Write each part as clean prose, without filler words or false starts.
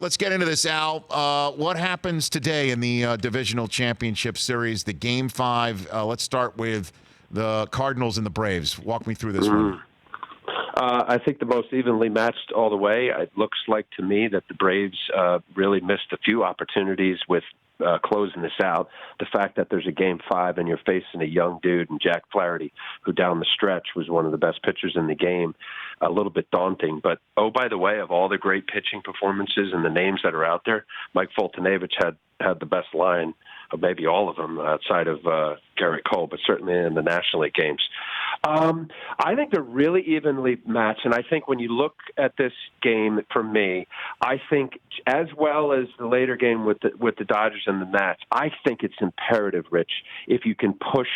Let's get into this, Al. What happens today in the divisional championship series, the Game 5? Let's start with the Cardinals and the Braves. Walk me through this one. I think the most evenly matched all the way. It looks like to me that the Braves really missed a few opportunities with closing this out. The fact that there's a Game 5 and you're facing a young dude and Jack Flaherty, who down the stretch was one of the best pitchers in the game, a little bit daunting. But, oh, by the way, of all the great pitching performances and the names that are out there, Mike Foltynewicz had the best line of maybe all of them outside of Garrett Cole, but certainly in the National League games. I think they're really evenly matched, and I think when you look at this game, for me, I think as well as the later game with the Dodgers and the Nats, I think it's imperative, Rich, if you can push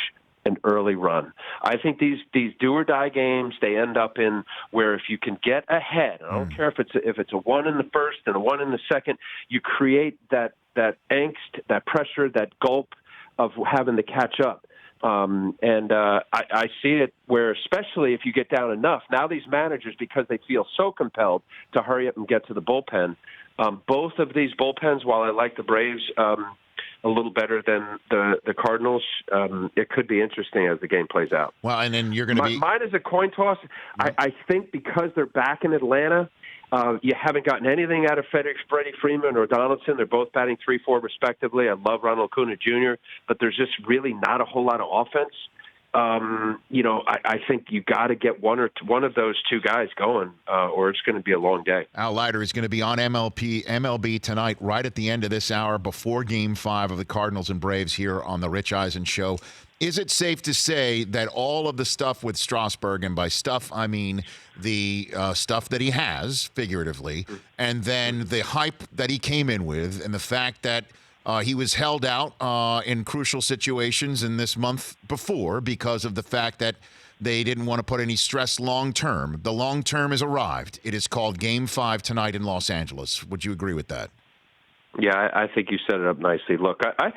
an early run. I think these do-or-die games, they end up in where if you can get ahead, I don't care if it's a one in the first and a one in the second, you create that angst, that pressure, that gulp of having to catch up. I see it where, especially if you get down enough, now these managers, because they feel so compelled to hurry up and get to the bullpen, both of these bullpens, while I like the Braves a little better than the Cardinals, it could be interesting as the game plays out. Well, and then you're going to be... Mine is a coin toss. I think because they're back in Atlanta, you haven't gotten anything out of Freddie Freeman or Donaldson. They're both batting 3-4 respectively. I love Ronald Acuna Jr., but there's just really not a whole lot of offense. I think you got to get one of those two guys going, or it's going to be a long day. Al Leiter is going to be on MLB tonight, right at the end of this hour, before Game 5 of the Cardinals and Braves here on the Rich Eisen Show. Is it safe to say that all of the stuff with Strasburg, and by stuff I mean the stuff that he has, figuratively, and then the hype that he came in with, and the fact that he was held out in crucial situations in this month before because of the fact that they didn't want to put any stress long-term. The long-term has arrived. It is called Game 5 tonight in Los Angeles. Would you agree with that? Yeah, I think you set it up nicely. Look, I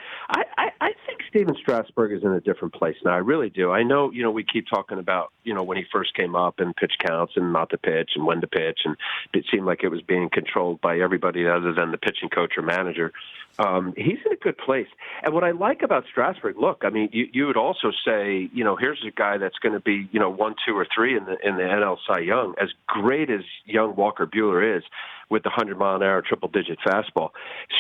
think Steven Strasburg is in a different place now. I really do. I know, we keep talking about, when he first came up and pitch counts and not to pitch and when to pitch, and it seemed like it was being controlled by everybody other than the pitching coach or manager. He's in a good place. And what I like about Strasburg, look, I mean, you would also say, here's a guy that's going to be, 1, 2, or 3 in the NL Cy Young, as great as young Walker Buehler is with the 100-mile-an-hour triple-digit fastball.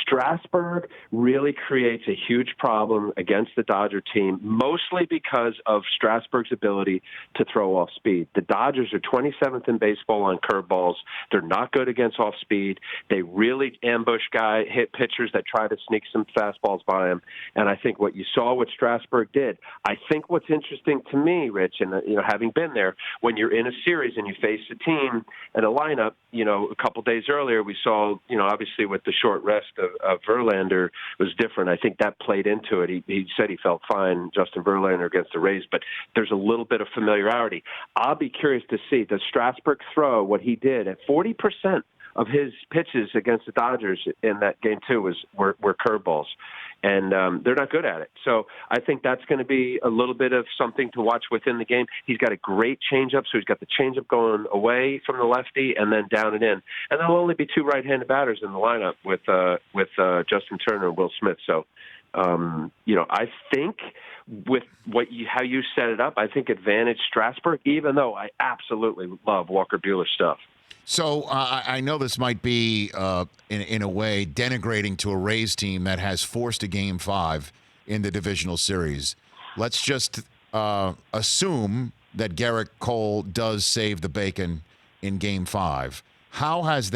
Strasburg really creates a huge problem against the Dodger team, mostly because of Strasburg's ability to throw off speed. The Dodgers are 27th in baseball on curveballs. They're not good against off speed. They really ambush hit pitchers that try to sneak some fastballs by him. And I think what you saw what Strasburg did, I think what's interesting to me, Rich, and having been there, when you're in a series and you face a team and a lineup, a couple days earlier we saw, obviously with the short rest of Verlander was different. I think that played into it. He said he felt fine, Justin Verlander, against the Rays, but there's a little bit of familiarity. I'll be curious to see, does Strasburg throw what he did at 40% of his pitches against the Dodgers in that Game 2 were curveballs. And they're not good at it. So I think that's going to be a little bit of something to watch within the game. He's got a great changeup, so he's got the changeup going away from the lefty and then down and in. And there'll only be 2 right-handed batters in the lineup with Justin Turner and Will Smith. So, I think with how you set it up, I think advantage Strasburg, even though I absolutely love Walker Buehler's stuff. So I know this might be, in a way, denigrating to a Rays team that has forced a Game 5 in the divisional series. Let's just assume that Garrett Cole does save the bacon in Game 5. How has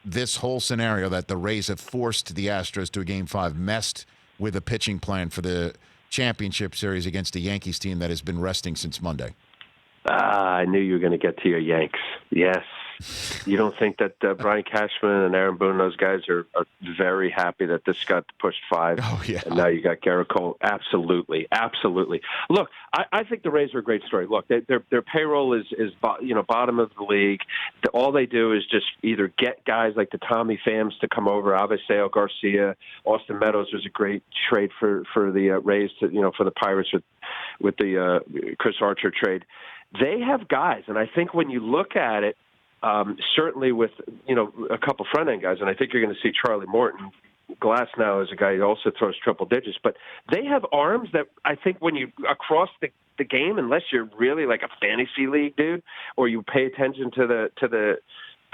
this whole scenario that the Rays have forced the Astros to a Game 5 messed with a pitching plan for the championship series against the Yankees team that has been resting since Monday? I knew you were going to get to your Yanks. Yes. You don't think that Brian Cashman and Aaron Boone, those guys are very happy that this got pushed 5? Oh, yeah. And now you got Garrett Cole. Absolutely. Absolutely. Look, I think the Rays are a great story. Look, their payroll is bottom of the league. All they do is just either get guys like the Tommy Phams to come over, Aviseo Garcia, Austin Meadows was a great trade for the Rays, for the Pirates with the Chris Archer trade. They have guys, and I think when you look at it, certainly with, a couple front-end guys, and I think you're going to see Charlie Morton. Glass now is a guy who also throws triple digits, but they have arms that I think when you across the game, unless you're really like a fantasy league dude or you pay attention to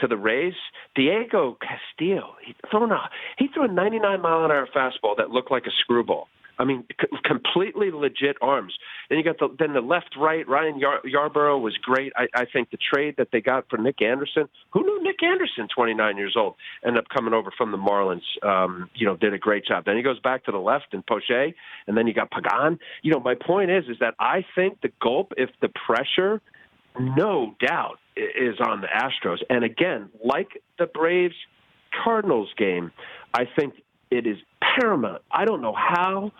the Rays, Diego Castillo, he threw a 99-mile-an-hour fastball that looked like a screwball. I mean, completely legit arms. Then you got the left-right. Ryan Yarborough was great. I think the trade that they got for Nick Anderson, who knew Nick Anderson, 29 years old, ended up coming over from the Marlins, did a great job. Then he goes back to the left in Poche, and then you got Pagan. My point is that I think the gulp, if the pressure, no doubt, is on the Astros. And again, like the Braves-Cardinals game, I think it is paramount. I don't know how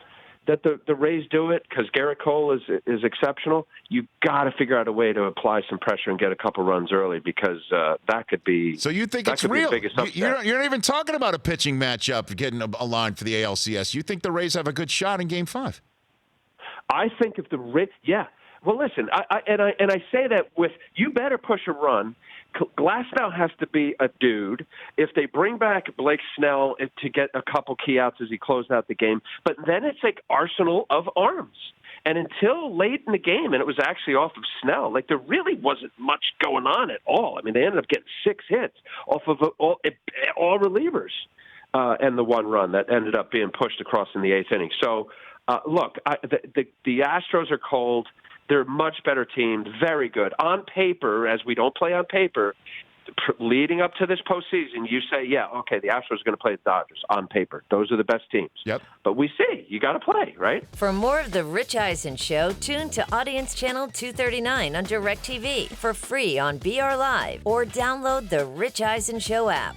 that the Rays do it because Garrett Cole is exceptional. You've got to figure out a way to apply some pressure and get a couple runs early because that could be. So you think it's real? You're not even talking about a pitching matchup getting a line for the ALCS. You think the Rays have a good shot in Game 5? I think if the Rays, yeah. Well, listen, I say that with you better push a run. Glasnow has to be a dude. If they bring back Blake Snell to get a couple key outs as he closed out the game, but then it's like arsenal of arms. And until late in the game, and it was actually off of Snell, like there really wasn't much going on at all. I mean, they ended up getting 6 hits off of all relievers, and the one run that ended up being pushed across in the 8th inning. So, look, the Astros are cold. They're a much better team, very good. On paper, as we don't play on paper, leading up to this postseason, you say, yeah, okay, the Astros are going to play the Dodgers on paper. Those are the best teams. Yep. But we see. You got to play, right? For more of The Rich Eisen Show, tune to Audience Channel 239 on DirecTV for free on BR Live or download the Rich Eisen Show app.